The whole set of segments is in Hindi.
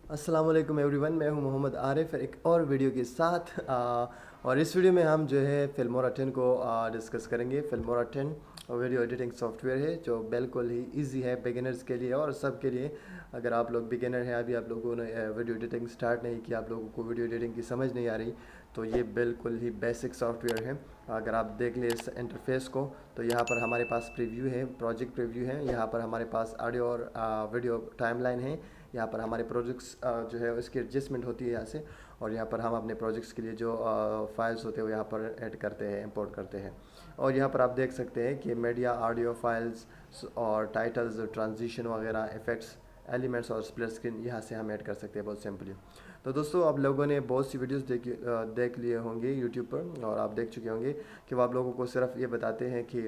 अस्सलाम वालेकुम एवरीवन, मैं हूं मोहम्मद आरिफ एक और वीडियो के साथ। और इस वीडियो में हम जो है फिल्मोरा 10 को डिस्कस करेंगे। फिल्मोरा 10 वीडियो एडिटिंग सॉफ्टवेयर है जो बिल्कुल ही इजी है बिगिनर्स के लिए और सब के लिए। अगर आप लोग बिगिनर हैं, अभी आप लोगों ने वीडियो एडिटिंग स्टार्ट नहीं किया, आप लोगों को वीडियो एडिटिंग की समझ नहीं आ रही, तो ये बिल्कुल ही बेसिक सॉफ्टवेयर है। अगर आप देख ले इस इंटरफेस को, तो यहाँ पर हमारे पास प्रीव्यू है, प्रोजेक्ट प्रीव्यू है। यहाँ पर हमारे पास ऑडियो और वीडियो टाइमलाइन है। यहाँ पर हमारे प्रोजेक्ट्स जो है उसकी एडजस्टमेंट होती है यहाँ से। और यहाँ पर हम अपने प्रोजेक्ट्स के लिए जो फाइल्स होते हैं वो यहाँ पर ऐड करते हैं, इंपोर्ट करते हैं। और यहाँ पर आप देख सकते हैं कि मीडिया, ऑडियो फाइल्स और टाइटल्स, ट्रांजिशन वगैरह, इफ़ेक्ट्स, एलिमेंट्स और स्प्लिट स्क्रीन यहाँ से हम ऐड कर सकते हैं बहुत सिंपली। तो दोस्तों, आप लोगों ने बहुत सी वीडियोस देख लिए होंगे यूट्यूब पर, और आप देख चुके होंगे कि वो आप लोगों को सिर्फ ये बताते हैं कि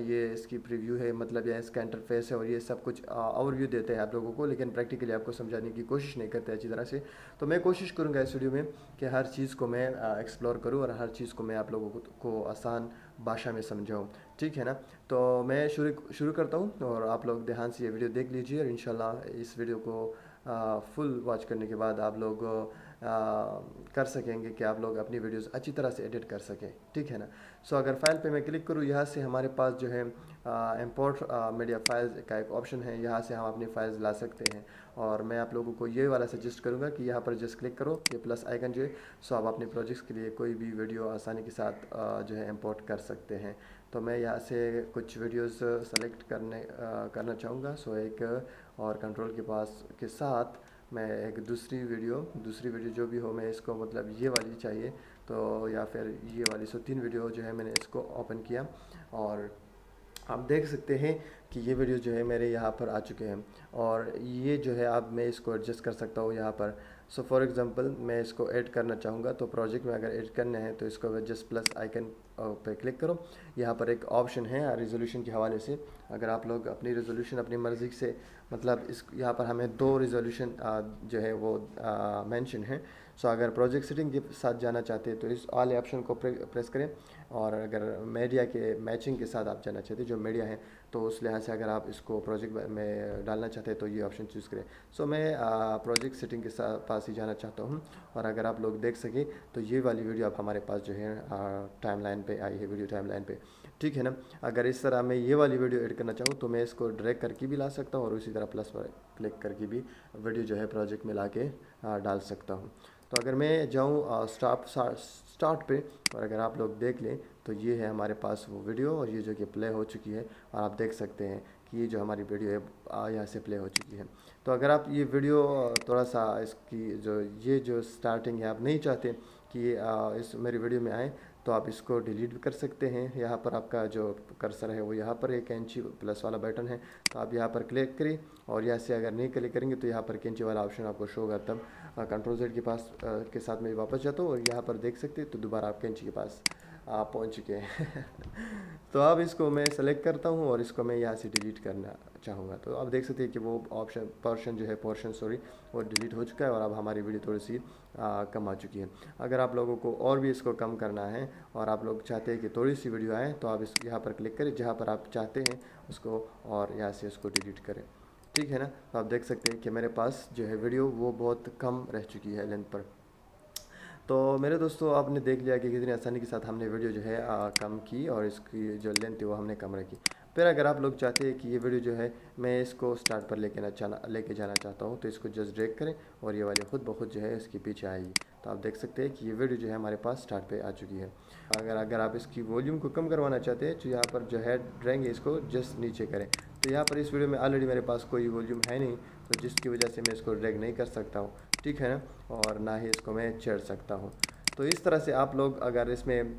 ये इसकी प्रीव्यू है, मतलब या इसका इंटरफेस है, और ये सब कुछ ओवरव्यू देते हैं आप लोगों को, लेकिन प्रैक्टिकली आपको समझाने की कोशिश नहीं करते अच्छी तरह से। तो मैं कोशिश करूँगा इस वीडियो में कि हर चीज़ को मैं एक्सप्लोर करूँ और हर चीज़ को मैं आप लोगों को आसान भाषा में समझाऊँ। ठीक है ना? तो मैं शुरू करता हूँ, और आप लोग ध्यान से ये वीडियो देख लीजिए, और इंशाल्लाह इस वीडियो को फुल वॉच करने के बाद आप लोग कर सकेंगे कि आप लोग अपनी वीडियोस अच्छी तरह से एडिट कर सकें। ठीक है ना? सो अगर फाइल पे मैं क्लिक करूँ, यहाँ से हमारे पास जो है इंपोर्ट मीडिया फाइल्स का एक ऑप्शन है। यहाँ से हम अपनी फाइल्स ला सकते हैं, और मैं आप लोगों को ये वाला सजेस्ट करूँगा कि यहाँ पर जस्ट क्लिक करो, ये प्लस आइकन जो है। सो आप अपने प्रोजेक्ट्स के लिए कोई भी वीडियो आसानी के साथ जो है इंपोर्ट कर सकते हैं। तो मैं यहाँ से कुछ वीडियोस सेलेक्ट करना चाहूँगा। सो एक और कंट्रोल के पास के साथ मैं एक दूसरी वीडियो जो भी हो, मैं इसको मतलब ये वाली चाहिए तो, या फिर ये वाली। सो 3 वीडियो जो है मैंने इसको ओपन किया, और आप देख सकते हैं कि ये वीडियो जो है मेरे यहाँ पर आ चुके हैं। और ये जो है अब मैं इसको एडजस्ट कर सकता हूँ यहाँ पर। सो फॉर एग्जांपल मैं इसको ऐड करना चाहूँगा, तो प्रोजेक्ट में अगर ऐड करना है तो इसको जस्ट प्लस आइकन पे क्लिक करो। यहाँ पर एक ऑप्शन है रेजोल्यूशन के हवाले से। अगर आप लोग अपनी रेजोल्यूशन अपनी मर्ज़ी से, मतलब इस यहाँ पर हमें 2 रेजोल्यूशन जो है वो मेंशन है। सो अगर प्रोजेक्ट सेटिंग के साथ जाना चाहते हैं तो इस वाले ऑप्शन को प्रेस करें, और अगर मीडिया के मैचिंग के साथ आप जाना चाहते हैं, जो मीडिया है, तो उस लिहाज से अगर आप इसको प्रोजेक्ट में डालना चाहते हैं तो ये ऑप्शन चूज़ करें। सो मैं प्रोजेक्ट सेटिंग के साथ पास ही जाना चाहता हूँ, और अगर आप लोग देख सकें तो ये वाली वीडियो आप हमारे पास जो है टाइमलाइन पे आई है, वीडियो टाइमलाइन पे। ठीक है ना? अगर इस तरह मैं ये वाली वीडियो ऐड करना चाहूँ तो मैं इसको ड्रैग करके भी ला सकता हूँ, और उसी तरह प्लस पर क्लिक करके भी वीडियो जो है प्रोजेक्ट में ला के डाल सकता हूँ। तो अगर मैं जाऊँ स्टार्ट पे, और अगर आप लोग देख लें तो ये है हमारे पास वो वीडियो, और ये जो कि प्ले हो चुकी है, और आप देख सकते हैं कि ये जो हमारी वीडियो है यहाँ से प्ले हो चुकी है। तो अगर आप ये वीडियो थोड़ा सा इसकी जो स्टार्टिंग है आप नहीं चाहते कि ये इस मेरी वीडियो में आए, तो आप इसको डिलीट भी कर सकते हैं। यहाँ पर आपका जो कर्सर है वो यहाँ पर एक कैंची प्लस वाला बटन है, तो आप यहाँ पर क्लिक करें, और यहाँ से अगर नहीं क्लिक करेंगे तो यहाँ पर कैंची वाला ऑप्शन आपको शो होगा। तब कंट्रोल Z के पास के साथ में वापस जाता हूँ, और यहाँ पर देख सकते हैं तो दोबारा आप कैंची के पास आप पहुँच चुके हैं। तो अब इसको मैं सेलेक्ट करता हूँ, और इसको मैं यहाँ से डिलीट करना चाहूँगा। तो आप देख सकते हैं कि वो पोर्शन वो डिलीट हो चुका है, और अब हमारी वीडियो थोड़ी सी कम आ चुकी है। अगर आप लोगों को और भी इसको कम करना है, और आप लोग चाहते हैं कि थोड़ी सी वीडियो आए, तो आप इस यहाँ पर क्लिक करें जहाँ पर आप चाहते हैं उसको, और यहाँ से उसको डिलीट करें। ठीक है ना? तो आप देख सकते हैं कि मेरे पास जो है वीडियो वो बहुत कम रह चुकी है लेंथ पर। तो मेरे दोस्तों, आपने देख लिया कि कितनी आसानी के साथ हमने वीडियो जो है कम की, और इसकी जो लेंथ है वो हमने कम रखी। फिर अगर आप लोग चाहते हैं कि ये वीडियो जो है मैं इसको स्टार्ट पर लेके जाना चाहता हूँ, तो इसको जस्ट ड्रैग करें, और ये वाली खुद ब खुद जो है इसके पीछे आएगी। तो आप देख सकते हैं कि ये वीडियो जो है हमारे पास स्टार्ट पे आ चुकी है। अगर आप इसकी वॉल्यूम को कम करवाना चाहते हैं, तो यहाँ पर जो है ड्रैग इसको जस्ट नीचे करें। तो यहाँ पर इस वीडियो में ऑलरेडी मेरे पास कोई वॉल्यूम है नहीं, तो जिसकी वजह से मैं इसको ड्रैग नहीं कर सकता हूँ। ठीक है ना? और ना ही इसको मैं छेड़ सकता हूँ। तो इस तरह से आप लोग अगर इसमें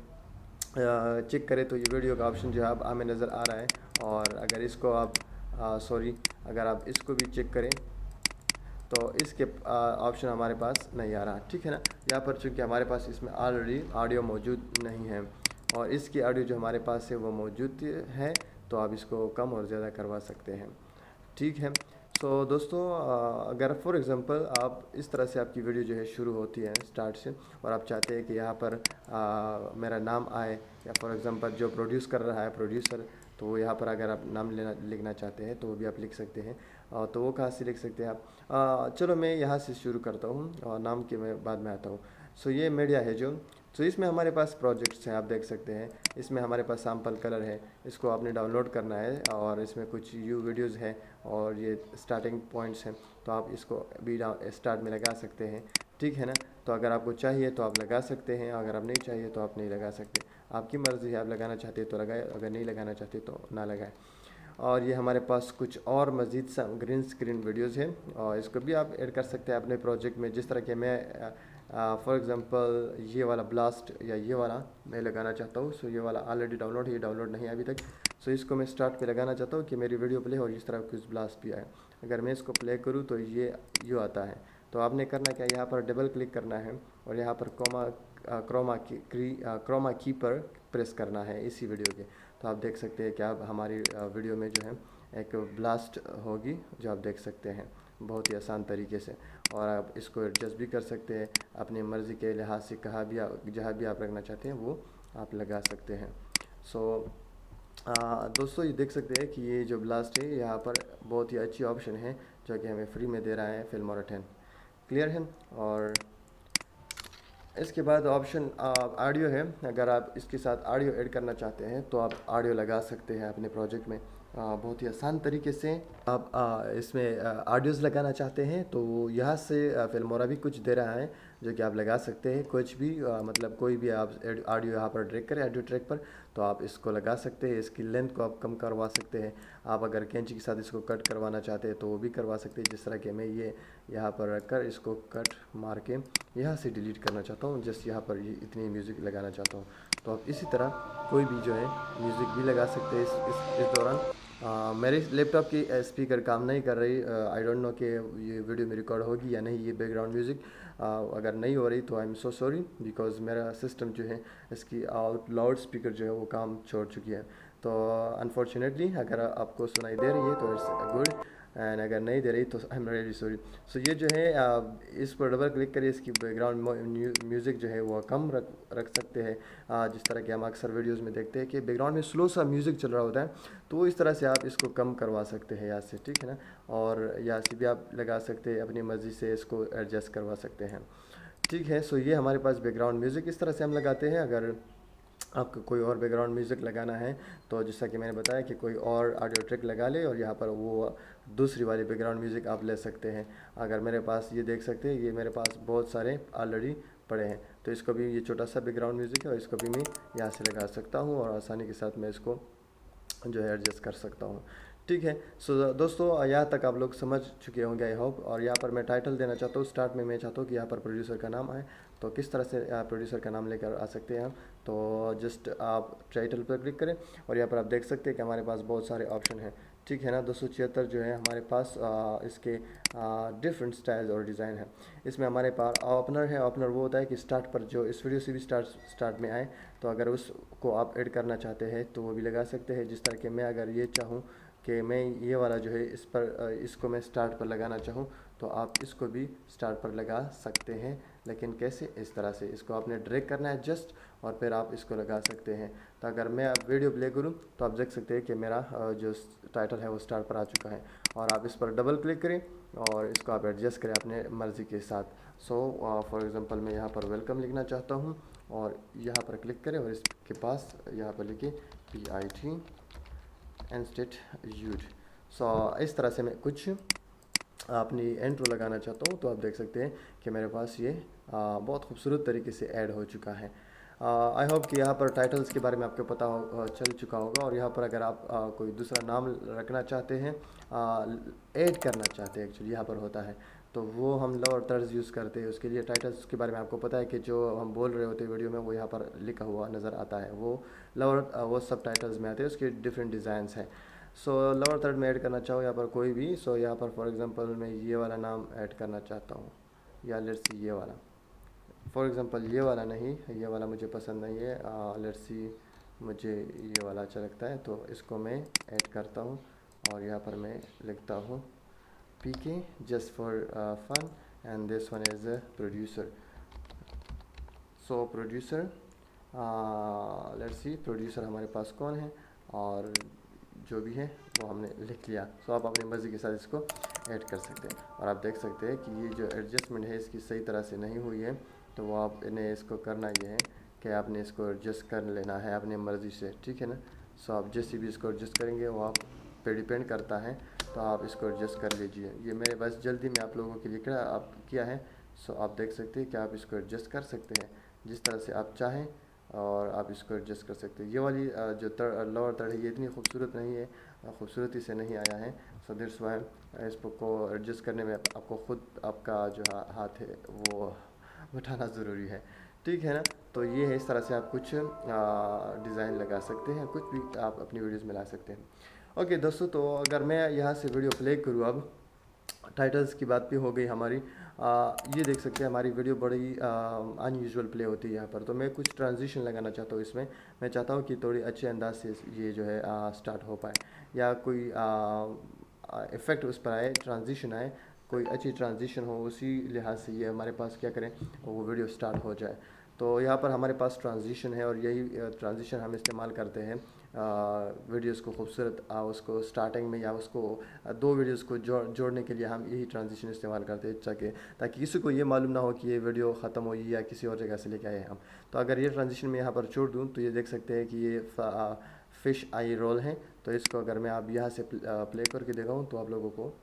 चेक करें तो ये वीडियो का ऑप्शन जो है अब हमें नज़र आ रहा है। और अगर इसको आप अगर आप इसको भी चेक करें तो इसके ऑप्शन हमारे पास नहीं आ रहा। ठीक है ना? यहाँ पर चूँकि हमारे पास इसमें ऑलरेडी ऑडियो मौजूद नहीं है, और इसकी ऑडियो जो हमारे पास है वो मौजूद है, तो आप इसको कम और ज़्यादा करवा सकते हैं। ठीक है? सो दोस्तों, अगर फॉर एग्ज़ाम्पल आप इस तरह से आपकी वीडियो जो है शुरू होती है स्टार्ट से, और आप चाहते हैं कि यहाँ पर मेरा नाम आए, या फॉर एग्ज़ाम्पल जो प्रोड्यूस कर रहा है प्रोड्यूसर, तो यहाँ पर अगर आप नाम लिखना चाहते हैं तो वो भी आप लिख सकते हैं। तो वो कहाँ से लिख सकते हैं आप? चलो मैं यहाँ से शुरू करता हूँ और नाम के मैं बाद में आता हूँ। सो ये मीडिया है जो, सो इसमें हमारे पास प्रोजेक्ट्स हैं, आप देख सकते हैं। इसमें हमारे पास सैम्पल कलर है, इसको आपने डाउनलोड करना है, और इसमें कुछ वीडियोज़ हैं और ये स्टार्टिंग पॉइंट्स हैं, तो आप इसको भी स्टार्ट में लगा सकते हैं, ठीक है ना। तो अगर आपको चाहिए तो आप लगा सकते हैं, अगर आप नहीं चाहिए तो आप नहीं लगा सकते, आपकी मर्ज़ी है। आप लगाना चाहते हैं तो लगाए, अगर नहीं लगाना चाहते तो ना लगाए। और ये हमारे पास कुछ और मज़ीद सा ग्रीन स्क्रीन वीडियोज़ हैं, और इसको भी आप ऐड कर सकते हैं अपने प्रोजेक्ट में। जिस तरह के मैं फॉर एग्ज़ाम्पल ये वाला ब्लास्ट या ये वाला मैं लगाना चाहता हूँ। सो ये वाला ऑलरेडी डाउनलोड है, ये डाउनलोड नहीं है अभी तक। सो इसको मैं स्टार्ट पे लगाना चाहता हूँ कि मेरी वीडियो प्ले हो, इस तरह कुछ ब्लास्ट भी आए। अगर मैं इसको प्ले करूँ तो ये आता है। तो आपने करना क्या, यहाँ पर डबल क्लिक करना है और यहाँ पर क्रोमा की पर प्रेस करना है इसी वीडियो के। तो आप देख सकते हैं कि आप हमारी वीडियो में जो है एक ब्लास्ट होगी, जो आप देख सकते हैं बहुत ही आसान तरीके से। और आप इसको एडजस्ट भी कर सकते हैं अपनी मर्ज़ी के लिहाज से, कहाँ भी जहाँ भी आप रखना चाहते हैं वो आप लगा सकते हैं। सो दोस्तों ये देख सकते हैं कि ये जो ब्लास्ट है, यहाँ पर बहुत ही अच्छी ऑप्शन है जो कि हमें फ्री में दे रहा है फिल्मोरा 10। क्लियर है। और इसके बाद ऑप्शन ऑडियो है। अगर आप इसके साथ ऑडियो ऐड करना चाहते हैं तो आप ऑडियो लगा सकते हैं अपने प्रोजेक्ट में बहुत ही आसान तरीके से। आप इसमें ऑडियोज़ लगाना चाहते हैं तो यहाँ से फिल्मोरा भी कुछ दे रहा है जो कि आप लगा सकते हैं। कुछ भी मतलब कोई भी आप ऑडियो यहाँ पर ड्रैग करें ऑडियो ट्रैक पर, तो आप इसको लगा सकते हैं। इसकी लेंथ को आप कम करवा सकते हैं। आप अगर कैंची के साथ इसको कट करवाना चाहते हैं तो वो भी करवा सकते हैं। जिस तरह कि मैं ये यहाँ पर रखकर इसको कट मार के यहाँ से डिलीट करना चाहता हूँ, जस्ट यहाँ पर ये इतनी म्यूज़िक लगाना चाहता हूँ, तो आप इसी तरह कोई भी जो है म्यूज़िक भी लगा सकते हैं इस दौरान। मेरे लैपटॉप की स्पीकर काम नहीं कर रही। आई डोंट नो कि ये वीडियो में रिकॉर्ड होगी या नहीं, ये बैकग्राउंड म्यूज़िक अगर नहीं हो रही तो I am so sorry, because मेरा सिस्टम जो है इसकी लाउड स्पीकर जो है वो काम छोड़ चुकी है। तो अनफॉर्चुनेटली अगर आपको सुनाई दे रही है तो इट्स गुड, एंड अगर नहीं दे रही तो आई एम रियली सॉरी। सो ये जो है इस पर डबल क्लिक करिए, इसकी बैकग्राउंड म्यूज़िक जो है वो कम रख सकते हैं। जिस तरह के हम अक्सर वीडियोस में देखते हैं कि बैकग्राउंड में स्लो सा म्यूज़िक चल रहा होता है, तो इस तरह से आप इसको कम करवा सकते हैं यहाँ से, ठीक है ना। और यहाँ से भी आप लगा सकते हैं, अपनी मर्ज़ी से इसको एडजस्ट करवा सकते हैं, ठीक है। सो ये हमारे पास बैकग्राउंड म्यूज़िक इस तरह से हम लगाते हैं। अगर आपको कोई और बैकग्राउंड म्यूज़िक लगाना है तो जैसा कि मैंने बताया कि कोई और ऑडियो ट्रैक लगा ले और यहाँ पर वो दूसरी वाली बैकग्राउंड म्यूज़िक आप ले सकते हैं। अगर मेरे पास ये देख सकते हैं, ये मेरे पास बहुत सारे ऑलरेडी पड़े हैं, तो इसको भी, ये छोटा सा बैकग्राउंड म्यूज़िक है और इसको भी मैं यहाँ से लगा सकता हूँ और आसानी के साथ मैं इसको जो है एडजस्ट कर सकता हूँ, ठीक है। सो दोस्तों यहाँ तक आप लोग समझ चुके होंगे आई होप। और यहाँ पर मैं टाइटल देना चाहता हूँ। स्टार्ट में मैं चाहता हूँ कि यहाँ पर प्रोड्यूसर का नाम आए, तो किस तरह से प्रोड्यूसर का नाम लेकर आ सकते हैं हम। तो जस्ट आप टाइटल पर क्लिक करें और यहाँ पर आप देख सकते हैं कि हमारे पास बहुत सारे ऑप्शन हैं, ठीक है ना। 276 जो है हमारे पास इसके डिफरेंट स्टाइल्स और डिज़ाइन है। इसमें हमारे पास ओपनर है। ओपनर वो होता है कि स्टार्ट पर जो इस वीडियो से भी स्टार्ट में आए, तो अगर उसको आप ऐड करना चाहते हैं तो वो भी लगा सकते हैं। जिस तरह के मैं अगर ये चाहूँ कि मैं ये वाला जो है इस पर इसको मैं स्टार्ट पर लगाना चाहूँ, तो आप इसको भी स्टार्ट पर लगा सकते हैं। लेकिन कैसे? इस तरह से इसको आपने ड्रैग करना है जस्ट, और फिर आप इसको लगा सकते हैं। तो अगर मैं अब वीडियो प्ले करूं तो आप देख सकते हैं कि मेरा जो टाइटल है वो स्टार्ट पर आ चुका है। और आप इस पर डबल क्लिक करें और इसको आप एडजस्ट करें अपने मर्ज़ी के साथ। सो फॉर एग्ज़ाम्पल मैं यहाँ पर वेलकम लिखना चाहता हूँ और यहाँ पर क्लिक करें और इसके पास यहाँ पर लिखे PIT इंस्टेड यूड। सो इस तरह से मैं कुछ अपनी इंट्रो लगाना चाहता हूँ, तो आप देख सकते हैं कि मेरे पास ये बहुत खूबसूरत तरीके से ऐड हो चुका है। आई होप कि यहाँ पर टाइटल्स के बारे में आपको पता चल चुका होगा। और यहाँ पर अगर आप कोई दूसरा नाम रखना चाहते हैं, ऐड करना चाहते हैं, एक्चुअली यहाँ पर होता है, तो वो हम लोअर तर्ज यूज़ करते हैं। उसके लिए टाइटल्स के बारे में आपको पता है कि जो हम बोल रहे होते हैं वीडियो में वो यहाँ पर लिखा हुआ नज़र आता है, वो लोअर वो सब टाइटल्स में आते हैं, उसके डिफरेंट डिज़ाइंस हैं। सो लोअर थर्ड में ऐड करना चाहो यहाँ पर कोई भी। सो यहाँ पर फॉर एग्जांपल मैं ये वाला नाम ऐड करना चाहता हूँ, या लेट्स सी ये वाला, फॉर एग्जांपल ये वाला नहीं, ये वाला मुझे पसंद नहीं है। लेट्स सी मुझे ये वाला अच्छा लगता है, तो इसको मैं ऐड करता हूँ और यहाँ पर मैं लिखता हूँ PK just for fun and this one is a producer. So producer, let's see producer हमारे पास कौन है, और जो भी है वो हमने लिख लिया। सो आप अपनी मर्ज़ी के साथ इसको ऐड कर सकते हैं। और आप देख सकते हैं कि ये जो एडजस्टमेंट है इसकी सही तरह से नहीं हुई है, तो वो आपने इसको करना ये है कि आपने इसको एडजस्ट कर लेना है अपनी मर्ज़ी से, ठीक है ना। सो आप जैसे भी इसको एडजस्ट करेंगे वो आप पे डिपेंड करता है, तो आप इसको एडजस्ट कर लीजिए। ये मैंने बस जल्दी में आप लोगों के लिए किया है। सो आप देख सकते हैं कि आप इसको एडजस्ट कर सकते हैं जिस तरह से आप चाहें, और आप इसको एडजस्ट कर सकते हैं। ये वाली जो लोअर थर्ड है ये इतनी खूबसूरत नहीं है, खूबसूरती से नहीं आया है। सो दैट्स व्हाई इसको एडजस्ट करने में आपको ख़ुद आपका जो हाथ है वो उठाना ज़रूरी है, ठीक है ना। तो ये है, इस तरह से आप कुछ डिज़ाइन लगा सकते हैं, कुछ भी आप अपनी वीडियोज़ में ला सकते हैं। ओके दोस्तों, तो अगर मैं यहाँ से वीडियो प्ले करूँ, अब टाइटल्स की बात भी हो गई हमारी। ये देख सकते हैं हमारी वीडियो बड़ी अनयूजुअल प्ले होती है यहाँ पर। तो मैं कुछ ट्रांजिशन लगाना चाहता हूँ इसमें। मैं चाहता हूँ कि थोड़ी अच्छे अंदाज से ये जो है स्टार्ट हो पाए, या कोई इफ़ेक्ट उस पर आए, ट्रांजिशन आए, कोई अच्छी ट्रांजिशन हो, उसी लिहाज से ये हमारे पास क्या करें वो वीडियो स्टार्ट हो जाए। तो यहाँ पर हमारे पास ट्रांजिशन है, और यही ट्रांजिशन हम इस्तेमाल करते हैं वीडियोस को खूबसूरत उसको स्टार्टिंग में, या उसको दो वीडियोस को जोड़ने के लिए हम यही ट्रांजिशन इस्तेमाल करते हैं, ताकि किसी को ये मालूम ना हो कि ये वीडियो ख़त्म हुई या किसी और जगह से लेके आए हम। तो अगर ये ट्रांजिशन मैं यहाँ पर छोड़ दूँ तो ये देख सकते हैं कि ये फ़िश आई रोल है। तो इसको अगर मैं आप यहाँ से प्ले करके दिखाऊँ तो आप लोगों को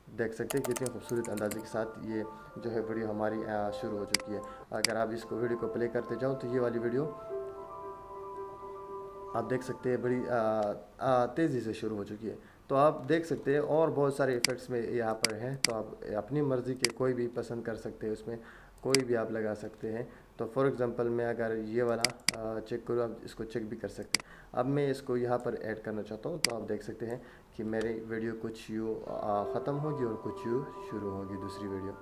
देख सकते हैं कितने खूबसूरत अंदाजे के साथ ये जो है वीडियो हमारी शुरू हो चुकी है। अगर आप इसको वीडियो को प्ले करते जाओ तो ये वाली वीडियो आप देख सकते हैं बड़ी तेज़ी से शुरू हो चुकी है। तो आप देख सकते हैं और बहुत सारे इफ़ेक्ट्स में यहाँ पर हैं, तो आप अपनी मर्ज़ी के कोई भी पसंद कर सकते हैं, उसमें कोई भी आप लगा सकते हैं। तो फॉर एग्ज़ाम्पल मैं अगर ये वाला चेक करूँ, आप इसको चेक भी कर सकते हैं। अब मैं इसको यहाँ पर ऐड करना चाहता हूँ, तो आप देख सकते हैं कि मेरी वीडियो कुछ यूँ ख़त्म होगी और कुछ यूँ शुरू होगी दूसरी वीडियो।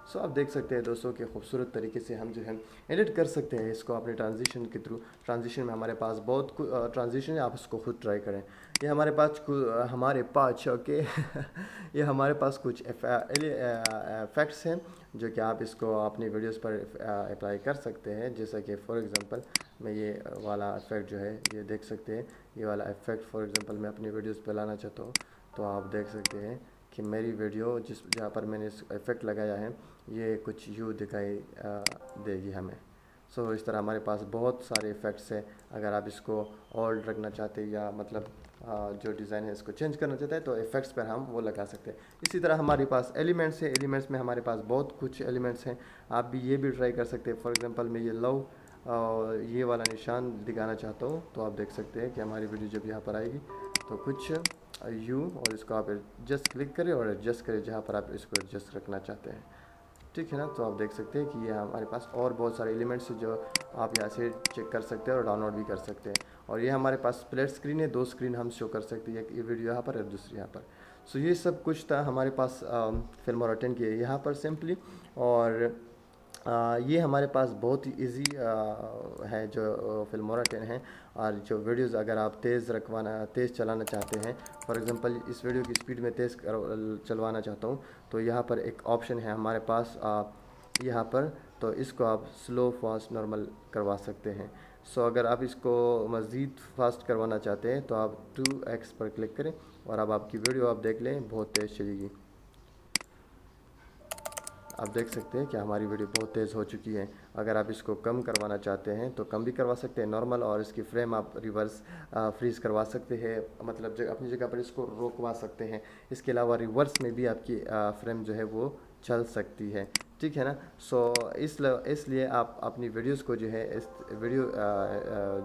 सो आप देख सकते हैं दोस्तों कि खूबसूरत तरीके से हम जो है एडिट कर सकते हैं इसको अपने ट्रांजिशन के थ्रू। ट्रांजिशन में हमारे पास बहुत ट्रांजिशन है, आप इसको खुद ट्राई करें। ये हमारे पास ओके ये हमारे पास कुछ इफेक्ट्स हैं जो कि आप इसको अपनी वीडियोस पर अप्लाई कर सकते हैं। जैसा कि फॉर एग्जांपल मैं ये वाला इफेक्ट जो है ये देख सकते हैं, ये वाला इफेक्ट फॉर एग्जांपल मैं अपनी वीडियोस पर लाना चाहता हूँ, तो आप देख सकते हैं कि मेरी वीडियो जहाँ पर मैंने इफेक्ट लगाया है ये कुछ यूँ दिखाई देगी हमें। सो इस तरह हमारे पास बहुत सारे इफ़ेक्ट्स हैं। अगर आप इसको ओल्ड रखना चाहते हैं या मतलब जो डिज़ाइन है इसको चेंज करना चाहते हैं तो इफ़ेक्ट्स पर हम वो लगा सकते हैं। इसी तरह हमारे पास एलिमेंट्स है, एलिमेंट्स में हमारे पास बहुत कुछ एलिमेंट्स हैं, आप भी ये भी ट्राई कर सकते हैं। फॉर एग्जांपल मैं ये लव और ये वाला निशान दिखाना चाहता हूँ, तो आप देख सकते हैं कि हमारी वीडियो जब यहाँ पर आएगी तो कुछ यू, और इसको आप एडजस्ट क्लिक करें और एडजस्ट करें जहाँ पर आप इसको एडजस्ट रखना चाहते हैं, ठीक है ना। तो आप देख सकते हैं कि ये हमारे पास और बहुत सारे एलिमेंट्स हैं जो आप यहाँ से चेक कर सकते हैं और डाउनलोड भी कर सकते हैं। और ये हमारे पास स्प्लिट स्क्रीन है, दो स्क्रीन हम शो कर सकते हैं, एक वीडियो यहाँ पर और दूसरी यहाँ पर। सो ये सब कुछ था हमारे पास फिल्मोरा 10 के यहाँ पर सिंपली। और ये हमारे पास बहुत ही इजी है जो फिल्मोरा 10 है। और जो वीडियोस अगर आप तेज़ चलाना चाहते हैं, फॉर एग्जांपल इस वीडियो की स्पीड में तेज़ चलवाना चाहता हूँ, तो यहाँ पर एक ऑप्शन है हमारे पास यहाँ पर, तो इसको आप स्लो फास्ट नॉर्मल करवा सकते हैं। सो अगर आप इसको मज़ीद फास्ट करवाना चाहते हैं तो आप 2x पर क्लिक करें और अब आपकी वीडियो आप देख लें बहुत तेज़ चलेगी। आप देख सकते हैं कि हमारी वीडियो बहुत तेज़ हो चुकी है। अगर आप इसको कम करवाना चाहते हैं तो कम भी करवा सकते हैं नॉर्मल, और इसकी फ्रेम आप रिवर्स फ्रीज़ करवा सकते हैं, मतलब अपनी जगह पर इसको रोकवा सकते हैं। इसके अलावा रिवर्स में भी आपकी फ्रेम जो है वो चल सकती है, ठीक है ना। सो इसलिए आप अपनी वीडियोस को जो है इस वीडियो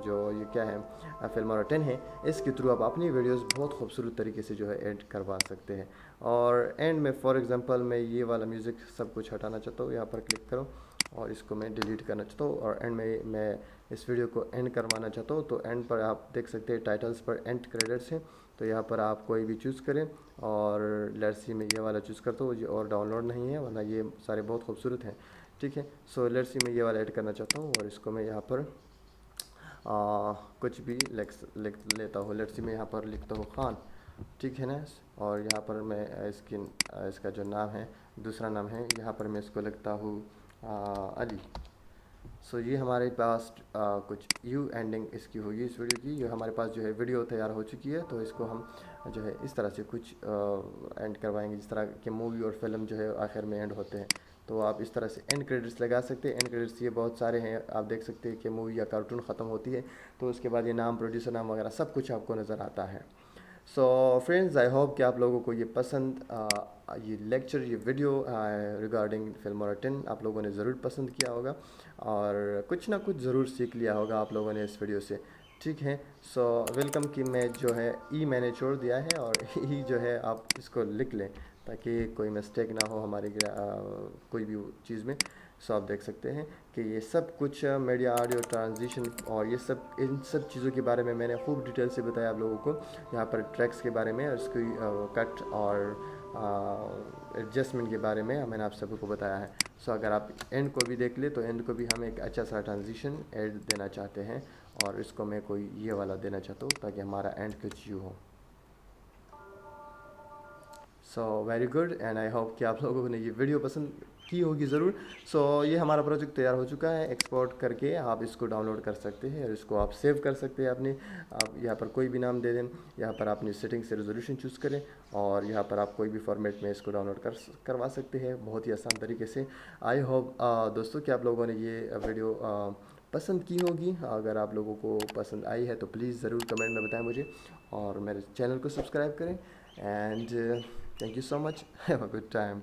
जो ये क्या है फिल्मोरा 10 है, इसके थ्रू आप अपनी वीडियोस बहुत खूबसूरत तरीके से जो है एड करवा सकते हैं। और एंड में फॉर एग्जांपल मैं ये वाला म्यूज़िक सब कुछ हटाना चाहता हूँ, यहाँ पर क्लिक करो और इसको मैं डिलीट करना चाहता हूँ, और एंड में मैं इस वीडियो को एंड करवाना चाहता हूँ। तो एंड पर आप देख सकते हैं टाइटल्स पर एंड क्रेडिट्स हैं, तो यहाँ पर आप कोई भी चूज़ करें, और लेट्स सी मैं ये वाला चूज़ करता हूँ, ये और डाउनलोड नहीं है वरना ये सारे बहुत खूबसूरत हैं, ठीक है। सो लेट्स सी मैं ये वाला ऐड करना चाहता हूँ और इसको मैं यहाँ पर कुछ भी लिख लेता हूँ। लेट्स सी मैं यहाँ पर लिखता हूँ खान, ठीक है ना। और यहाँ पर मैं इसका जो नाम है दूसरा नाम है, यहाँ पर मैं इसको लिखता हूँ अली। सो ये हमारे पास कुछ यू एंडिंग इसकी होगी इस वीडियो की। ये हमारे पास जो है वीडियो तैयार हो चुकी है, तो इसको हम जो है इस तरह से कुछ एंड करवाएंगे जिस तरह के मूवी और फिल्म जो है आखिर में एंड होते हैं। तो आप इस तरह से एंड क्रेडिट्स लगा सकते हैं। एंड क्रेडिट्स ये बहुत सारे हैं, आप देख सकते हैं कि मूवी या कार्टून ख़त्म होती है तो उसके बाद ये नाम, प्रोड्यूसर नाम वगैरह सब कुछ आपको नज़र आता है। सो फ्रेंड्स, आई होप कि आप लोगों को ये पसंद ये लेक्चर, ये वीडियो रिगार्डिंग फिल्मोरा 10 आप लोगों ने ज़रूर पसंद किया होगा और कुछ ना कुछ ज़रूर सीख लिया होगा आप लोगों ने इस वीडियो से। ठीक है, सो वेलकम की मैं जो है ई मैंने छोड़ दिया है और ई जो है आप इसको लिख लें ताकि कोई मिस्टेक ना हो हमारी कोई भी चीज़ में। सो आप देख सकते हैं कि ये सब कुछ मीडिया, ऑडियो, ट्रांजिशन और ये सब, इन सब चीज़ों के बारे में मैंने खूब डिटेल से बताया आप लोगों को। यहाँ पर ट्रैक्स के बारे में, उसकी कट और एडजस्टमेंट के बारे में मैंने आप सबको बताया है। सो अगर आप एंड को भी देख ले तो एंड को भी हम एक अच्छा सा ट्रांजिशन एड देना चाहते हैं और इसको मैं कोई ये वाला देना चाहता हूँ ताकि हमारा एंड कुछ यूँ हो। So very good and I hope कि आप लोगों ने ये वीडियो पसंद की होगी ज़रूर। सो ये हमारा प्रोजेक्ट तैयार हो चुका है। एक्सपोर्ट करके आप इसको डाउनलोड कर सकते हैं और इसको आप सेव कर सकते हैं अपने। आप यहाँ पर कोई भी नाम दे दें, यहाँ पर अपनी सेटिंग से रेजोल्यूशन चूज़ करें और यहाँ पर आप कोई भी फॉर्मेट में इसको डाउनलोड करवा सकते हैं बहुत ही आसान तरीके से। आई होप दोस्तों कि आप लोगों ने ये वीडियो पसंद की होगी। अगर आप लोगों को पसंद आई है तो प्लीज़ ज़रूर कमेंट में बताएं मुझे और मेरे चैनल को सब्सक्राइब करें। And thank you so much. Have a good time.